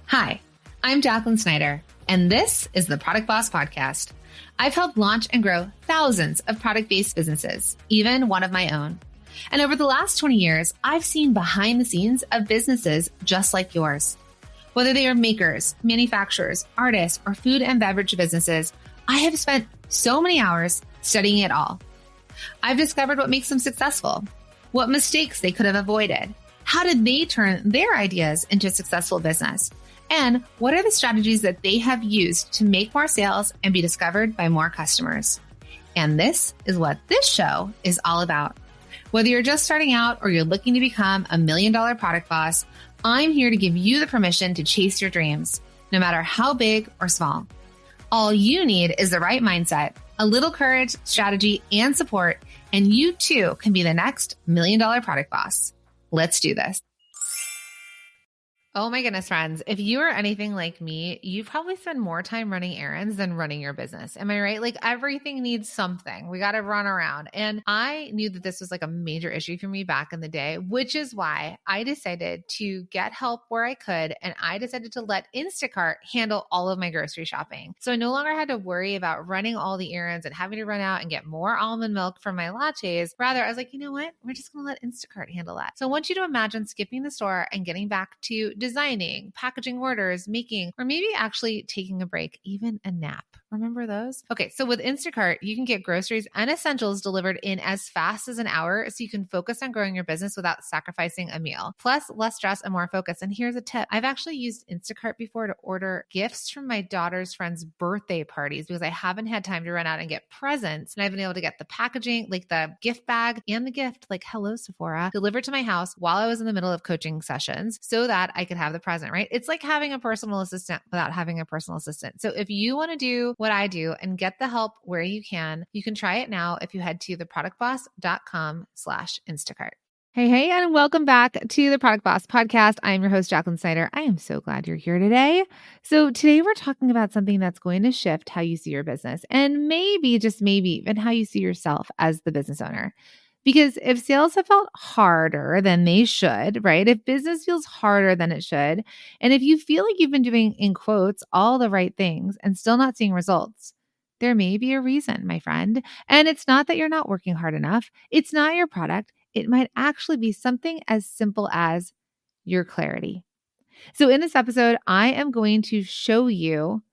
Hi, I'm Jacqueline Snyder, and this is the Product Boss Podcast. I've helped launch and grow thousands of product-based businesses, even one of my own. And over the last 20 years, I've seen behind the scenes of businesses just like yours. Whether they are makers, manufacturers, artists, or food and beverage businesses, I have spent so many hours studying it all. I've discovered what makes them successful, what mistakes they could have avoided, how did they turn their ideas into a successful business, and what are the strategies that they have used to make more sales and be discovered by more customers. And this is what this show is all about. Whether you're just starting out or you're looking to become $1 million product boss, I'm here to give you the permission to chase your dreams, no matter how big or small. All you need is the right mindset, a little courage, strategy, and support, and you too can be the next $1 million product boss. Let's do this. Oh my goodness, friends. If you are anything like me, you probably spend more time running errands than running your business. Am I right? Like everything needs something. We got to run around. And I knew that this was like a major issue for me back in the day, which is why I decided to get help where I could. And I decided to let Instacart handle all of my grocery shopping. So I no longer had to worry about running all the errands and having to run out and get more almond milk for my lattes. Rather, I was like, you know what? We're just going to let Instacart handle that. So I want you to imagine skipping the store and getting back to designing, packaging orders, making, or maybe actually taking a break, even a nap. Remember those? Okay, so with Instacart, you can get groceries and essentials delivered in as fast as an hour so you can focus on growing your business without sacrificing a meal. Plus, less stress and more focus. And here's a tip. I've actually used Instacart before to order gifts from my daughter's friends' birthday parties because I haven't had time to run out and get presents. And I've been able to get the packaging, like the gift bag and the gift, like hello Sephora, delivered to my house while I was in the middle of coaching sessions so that I could have the present, right? It's like having a personal assistant without having a personal assistant. So if you want to do what I do and get the help where you can try it now if you head to theproductboss.com/Instacart. Hey, and welcome back to the Product Boss Podcast. I'm your host, Jacqueline Snyder. I am so glad you're here today. So today we're talking about something that's going to shift how you see your business and maybe, just maybe, even how you see yourself as the business owner. Because if sales have felt harder than they should, right? If business feels harder than it should, and if you feel like you've been doing, in quotes, all the right things and still not seeing results, there may be a reason, my friend. And it's not that you're not working hard enough. It's not your product. It might actually be something as simple as your clarity. So in this episode, I am going to show you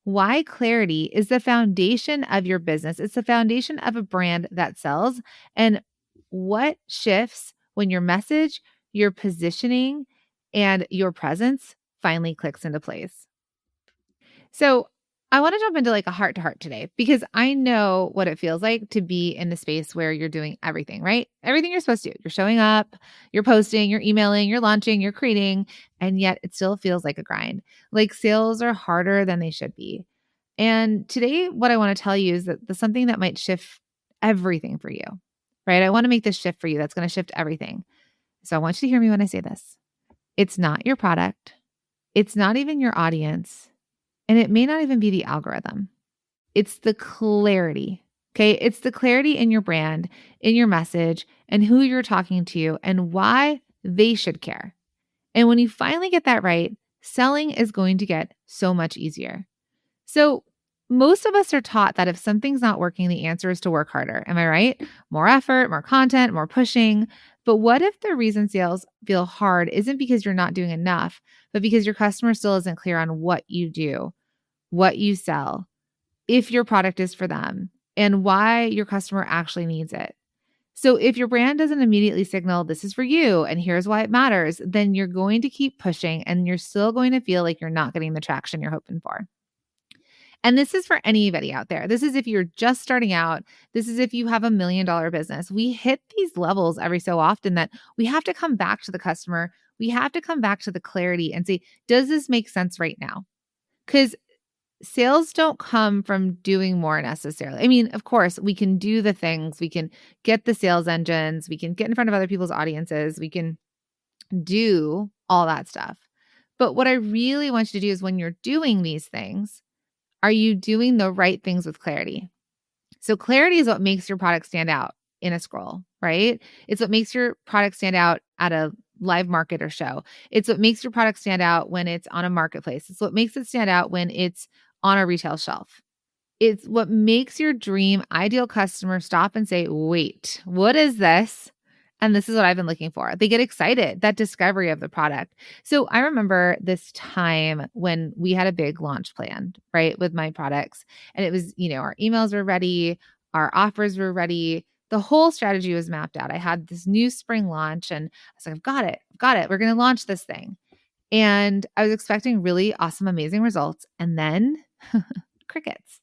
why clarity is the foundation of your business. It's the foundation of a brand that sells, and what shifts when your message, your positioning, and your presence finally clicks into place. So I want to jump into like a heart to heart today because I know what it feels like to be in the space where you're doing everything, right? Everything you're supposed to do. You're showing up, you're posting, you're emailing, you're launching, you're creating, and yet it still feels like a grind. Like sales are harder than they should be. And today, what I want to tell you is that there's something that might shift everything for you, right? I want to make this shift for you. That's going to shift everything. So I want you to hear me when I say this. It's not your product. It's not even your audience. And it may not even be the algorithm. It's the clarity, okay? It's the clarity in your brand, in your message, and who you're talking to and why they should care. And when you finally get that right, selling is going to get so much easier. So most of us are taught that if something's not working, the answer is to work harder. Am I right? More effort, more content, more pushing. But what if the reason sales feel hard isn't because you're not doing enough, but because your customer still isn't clear on what you do, what you sell, if your product is for them, and why your customer actually needs it? So if your brand doesn't immediately signal this is for you and here's why it matters, then you're going to keep pushing and you're still going to feel like you're not getting the traction you're hoping for. And this is for anybody out there. This is if you're just starting out. This is if you have $1 million business. We hit these levels every so often that we have to come back to the customer. We have to come back to the clarity and say, does this make sense right now? Because sales don't come from doing more necessarily. I mean, of course, we can do the things. We can get the sales engines. We can get in front of other people's audiences. We can do all that stuff. But what I really want you to do is when you're doing these things, are you doing the right things with clarity? So clarity is what makes your product stand out in a scroll, right? It's what makes your product stand out at a live market or show. It's what makes your product stand out when it's on a marketplace. It's what makes it stand out when it's on a retail shelf. It's what makes your dream ideal customer stop and say, wait, what is this? And this is what I've been looking for. They get excited, that discovery of the product. So I remember this time when we had a big launch planned, right, with my products. And it was, our emails were ready, our offers were ready. The whole strategy was mapped out. I had this new spring launch and I was like, I've got it. I've got it. We're going to launch this thing. And I was expecting really awesome, amazing results. And then crickets.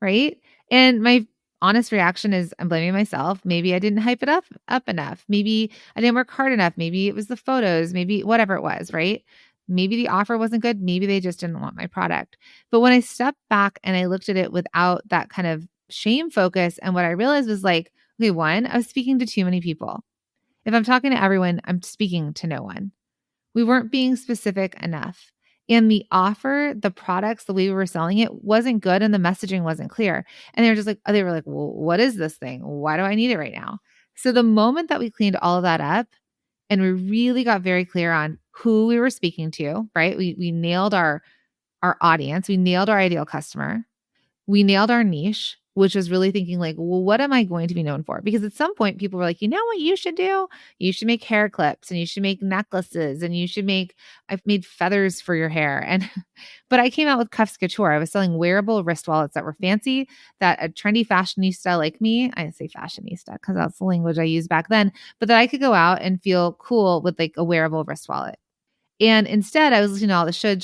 Right. And my honest reaction is I'm blaming myself. Maybe I didn't hype it up enough. Maybe I didn't work hard enough. Maybe it was the photos, maybe whatever it was, right? Maybe the offer wasn't good. Maybe they just didn't want my product. But when I stepped back and I looked at it without that kind of shame focus, and what I realized was like, okay, one, I was speaking to too many people. If I'm talking to everyone, I'm speaking to no one. We weren't being specific enough. And the offer, the products, the way we were selling it wasn't good and the messaging wasn't clear. And they were like, well, what is this thing? Why do I need it right now? So the moment that we cleaned all of that up and we really got very clear on who we were speaking to, right? We nailed our audience. We nailed our ideal customer. We nailed our niche, which was really thinking like, well, what am I going to be known for? Because at some point people were like, you know what you should do? You should make hair clips and you should make necklaces and I've made feathers for your hair. But I came out with Cuffs Couture. I was selling wearable wrist wallets that were fancy, that a trendy fashionista like me, I say fashionista because that's the language I used back then, but that I could go out and feel cool with like a wearable wrist wallet. And instead, I was listening to all the should.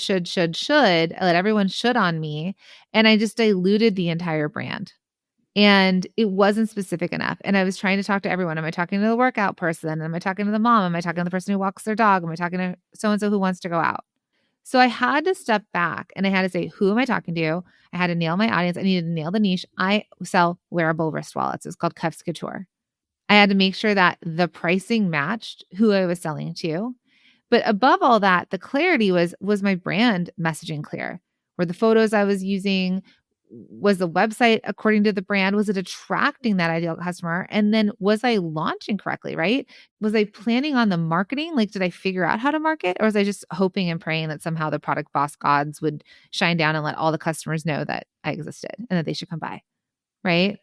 I let everyone should on me. And I just diluted the entire brand. And it wasn't specific enough. And I was trying to talk to everyone. Am I talking to the workout person? Am I talking to the mom? Am I talking to the person who walks their dog? Am I talking to so-and-so who wants to go out? So I had to step back and I had to say, who am I talking to? I had to nail my audience. I needed to nail the niche. I sell wearable wrist wallets. It's called Cuffs Couture. I had to make sure that the pricing matched who I was selling to. But above all that, the clarity was my brand messaging clear? Were the photos I was using? Was the website according to the brand? Was it attracting that ideal customer? And then was I launching correctly, right? Was I planning on the marketing? Like, did I figure out how to market? Or was I just hoping and praying that somehow the product boss gods would shine down and let all the customers know that I existed and that they should come by, right?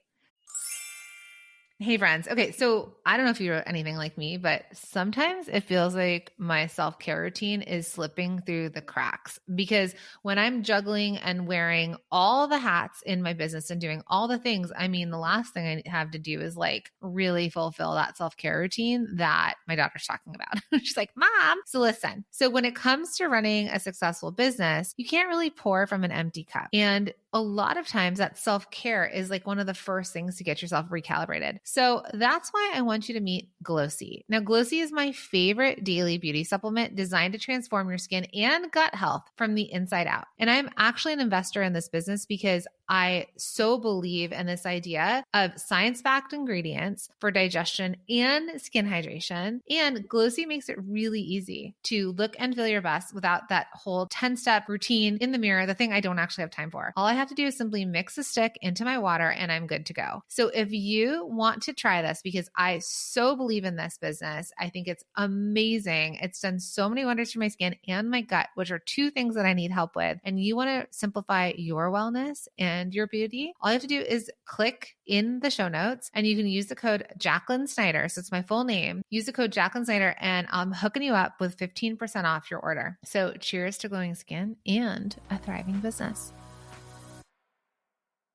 Hey friends. Okay, so I don't know if you're anything like me, but sometimes it feels like my self-care routine is slipping through the cracks because when I'm juggling and wearing all the hats in my business and doing all the things, I mean, the last thing I have to do is like really fulfill that self-care routine that my daughter's talking about. She's like, Mom. So listen, so when it comes to running a successful business, you can't really pour from an empty cup. And a lot of times that self-care is like one of the first things to get yourself recalibrated. So that's why I want you to meet Glossy. Now, Glossy is my favorite daily beauty supplement designed to transform your skin and gut health from the inside out. And I'm actually an investor in this business because I so believe in this idea of science-backed ingredients for digestion and skin hydration. And Glossy makes it really easy to look and feel your best without that whole 10-step routine in the mirror, the thing I don't actually have time for. All I have to do is simply mix a stick into my water and I'm good to go. So if you want to try this, because I so believe in this business, I think it's amazing. It's done so many wonders for my skin and my gut, which are two things that I need help with. And you want to simplify your wellness and your beauty, all you have to do is click in the show notes and you can use the code Jacqueline Snyder. So it's my full name. Use the code Jacqueline Snyder and I'm hooking you up with 15% off your order. So cheers to glowing skin and a thriving business.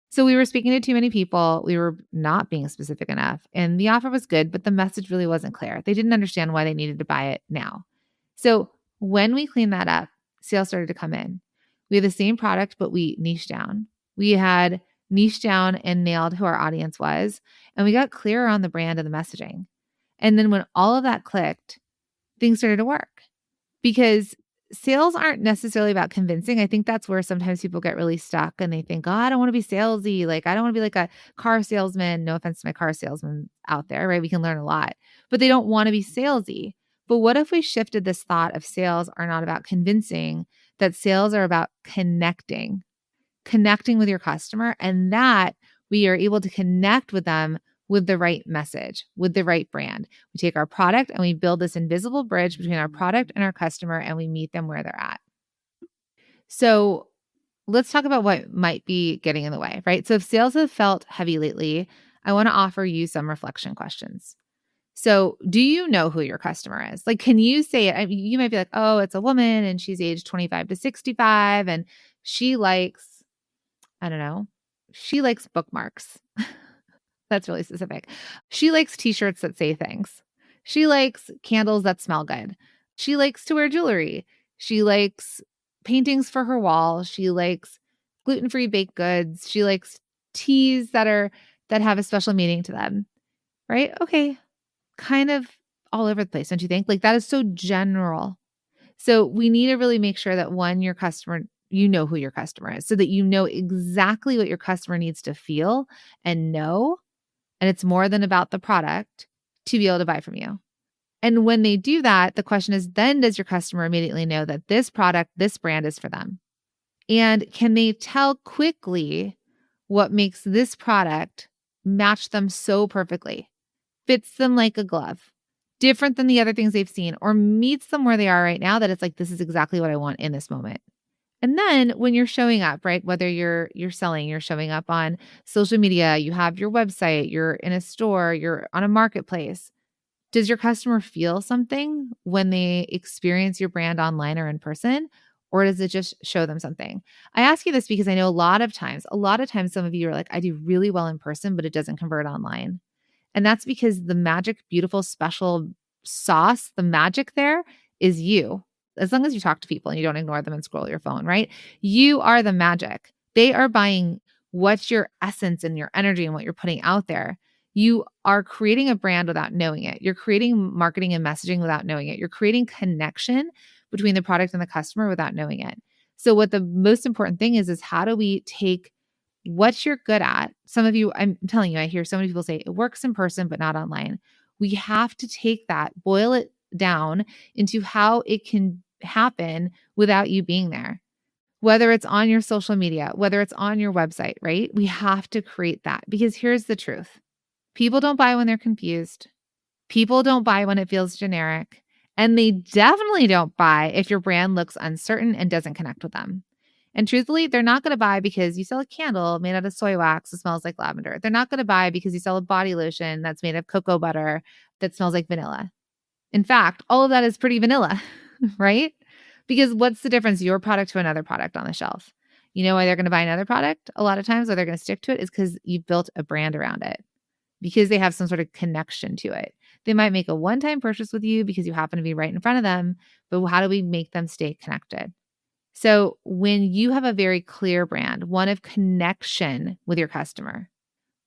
So we were speaking to too many people. We were not being specific enough. And the offer was good, but the message really wasn't clear. They didn't understand why they needed to buy it now. So when we cleaned that up, sales started to come in. We had the same product, but we niched down. We had niched down and nailed who our audience was. And we got clearer on the brand and the messaging. And then when all of that clicked, things started to work because sales aren't necessarily about convincing. I think that's where sometimes people get really stuck and they think, oh, I don't want to be salesy. Like, I don't want to be like a car salesman. No offense to my car salesman out there, right? We can learn a lot, but they don't want to be salesy. But what if we shifted this thought of sales are not about convincing, that sales are about connecting with your customer, and that we are able to connect with them with the right message, with the right brand. We take our product and we build this invisible bridge between our product and our customer, and we meet them where they're at. So let's talk about what might be getting in the way, right? So if sales have felt heavy lately, I want to offer you some reflection questions. So do you know who your customer is? Like, can you say it? I mean, you might be like, oh, it's a woman and she's aged 25 to 65 and she likes, I don't know, she likes bookmarks. That's really specific. She likes t-shirts that say things. She likes candles that smell good. She likes to wear jewelry. She likes paintings for her wall. She likes gluten-free baked goods. She likes teas that have a special meaning to them. Right? Okay. Kind of all over the place, don't you think? Like that is so general. So we need to really make sure that your customer, you know who your customer is so that you know exactly what your customer needs to feel and know. And it's more than about the product to be able to buy from you. And when they do that, the question is then does your customer immediately know that this product, this brand is for them? And can they tell quickly what makes this product match them so perfectly? Fits them like a glove, different than the other things they've seen, or meets them where they are right now that it's like, this is exactly what I want in this moment. And then when you're showing up, right, whether you're selling, you're showing up on social media, you have your website, you're in a store, you're on a marketplace. Does your customer feel something when they experience your brand online or in person? Or does it just show them something? I ask you this because I know a lot of times, some of you are like, I do really well in person, but it doesn't convert online. And that's because the magic, beautiful, special sauce, the magic there is you. As long as you talk to people and you don't ignore them and scroll your phone, right? You are the magic. They are buying what's your essence and your energy and what you're putting out there. You are creating a brand without knowing it. You're creating marketing and messaging without knowing it. You're creating connection between the product and the customer without knowing it. So what the most important thing is how do we take what you're good at? Some of you, I'm telling you, I hear so many people say it works in person, but not online. We have to take that, boil it down into how it can happen without you being there. Whether it's on your social media, whether it's on your website, right? We have to create that because here's the truth. People don't buy when they're confused. People don't buy when it feels generic. And they definitely don't buy if your brand looks uncertain and doesn't connect with them. And truthfully, they're not going to buy because you sell a candle made out of soy wax that smells like lavender. They're not going to buy because you sell a body lotion that's made of cocoa butter that smells like vanilla. In fact, all of that is pretty vanilla, right? Because what's the difference, your product to another product on the shelf? You know why they're going to buy another product? A lot of times why they're going to stick to it is because you've built a brand around it, because they have some sort of connection to it. They might make a one-time purchase with you because you happen to be right in front of them, but how do we make them stay connected? So when you have a very clear brand, one of connection with your customer,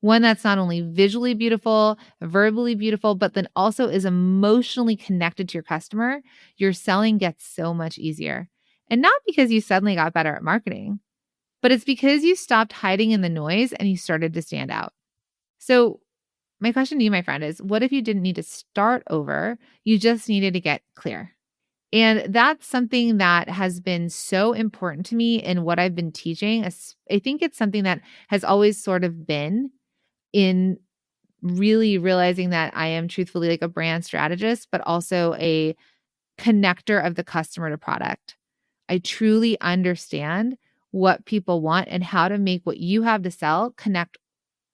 one that's not only visually beautiful, verbally beautiful, but then also is emotionally connected to your customer, your selling gets so much easier. And not because you suddenly got better at marketing, but it's because you stopped hiding in the noise and you started to stand out. So my question to you, my friend, is what if you didn't need to start over? You just needed to get clear. And that's something that has been so important to me in what I've been teaching. I think it's something that has always sort of been in really realizing that I am truthfully like a brand strategist, but also a connector of the customer to product. I truly understand what people want and how to make what you have to sell connect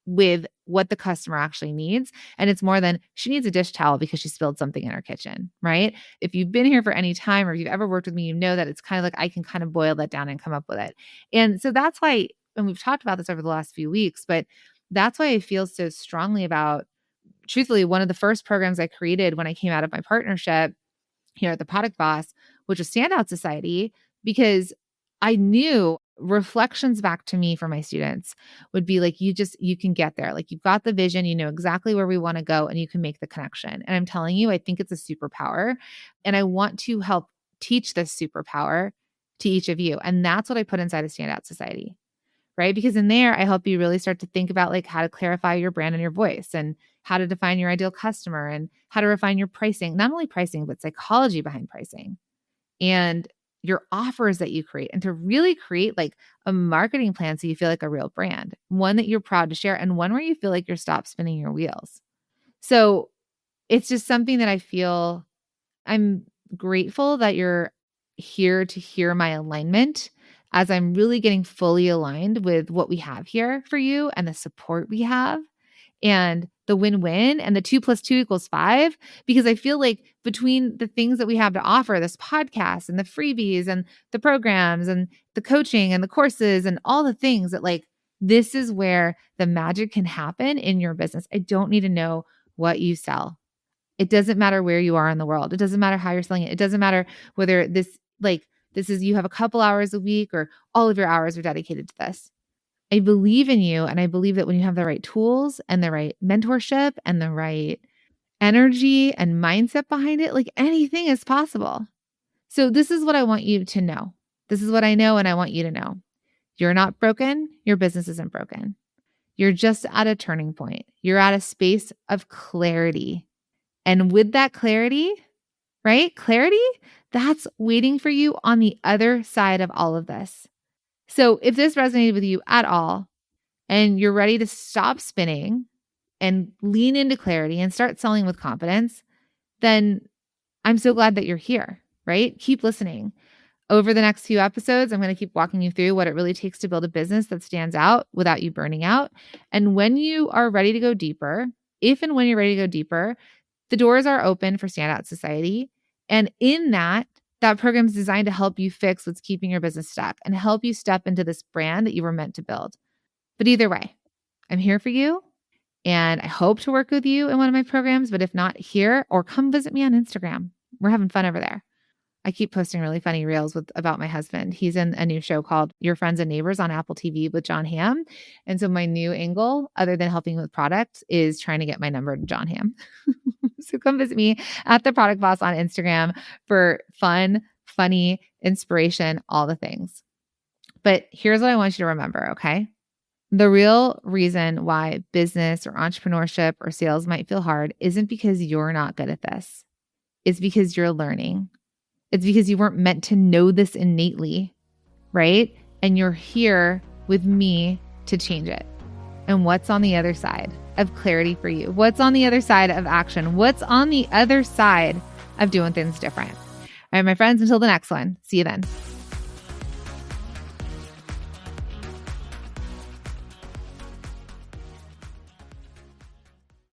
with what the customer actually needs. And it's more than she needs a dish towel because she spilled something in her kitchen, right? If you've been here for any time or if you've ever worked with me, you know that it's kind of like I can kind of boil that down and come up with it. And so that's why, and we've talked about this over the last few weeks, but that's why I feel so strongly about, truthfully, one of the first programs I created when I came out of my partnership here at the Product Boss, which was Standout Society, because I knew reflections back to me from my students would be like, you can get there. Like you've got the vision, you know exactly where we want to go and you can make the connection. And I'm telling you, I think it's a superpower and I want to help teach this superpower to each of you. And that's what I put inside of Standout Society, right? Because in there, I help you really start to think about like how to clarify your brand and your voice and how to define your ideal customer and how to refine your pricing, not only pricing, but psychology behind pricing. And your offers that you create, and to really create like a marketing plan so you feel like a real brand, one that you're proud to share, and one where you feel like you're stopped spinning your wheels. So it's just something that I feel I'm grateful that you're here to hear my alignment as I'm really getting fully aligned with what we have here for you and the support we have and the win-win and the 2 + 2 = 5, because I feel like between the things that we have to offer, this podcast and the freebies and the programs and the coaching and the courses and all the things that like, this is where the magic can happen in your business. I don't need to know what you sell. It doesn't matter where you are in the world. It doesn't matter how you're selling it. It doesn't matter whether this is you have a couple hours a week or all of your hours are dedicated to this. I believe in you, and I believe that when you have the right tools and the right mentorship and the right energy and mindset behind it, like anything is possible. So this is what I want you to know. This is what I know, and I want you to know. You're not broken. Your business isn't broken. You're just at a turning point. You're at a space of clarity. And with that clarity, right? Clarity, that's waiting for you on the other side of all of this. So if this resonated with you at all and you're ready to stop spinning and lean into clarity and start selling with confidence, then I'm so glad that you're here, right? Keep listening. Over the next few episodes, I'm going to keep walking you through what it really takes to build a business that stands out without you burning out. And when you are ready to go deeper, if and when you're ready to go deeper, the doors are open for Standout Society. And in that program is designed to help you fix what's keeping your business stuck and help you step into this brand that you were meant to build. But either way, I'm here for you. And I hope to work with you in one of my programs. But if not here, or come visit me on Instagram. We're having fun over there. I keep posting really funny reels about my husband. He's in a new show called Your Friends and Neighbors on Apple TV with John Hamm. And so my new angle, other than helping with products, is trying to get my number to John Hamm. So come visit me at The Product Boss on Instagram for fun, funny, inspiration, all the things. But here's what I want you to remember, okay? The real reason why business or entrepreneurship or sales might feel hard isn't because you're not good at this. It's because you're learning. It's because you weren't meant to know this innately, right? And you're here with me to change it. And what's on the other side of clarity for you? What's on the other side of action? What's on the other side of doing things different? All right, my friends, until the next one. See you then.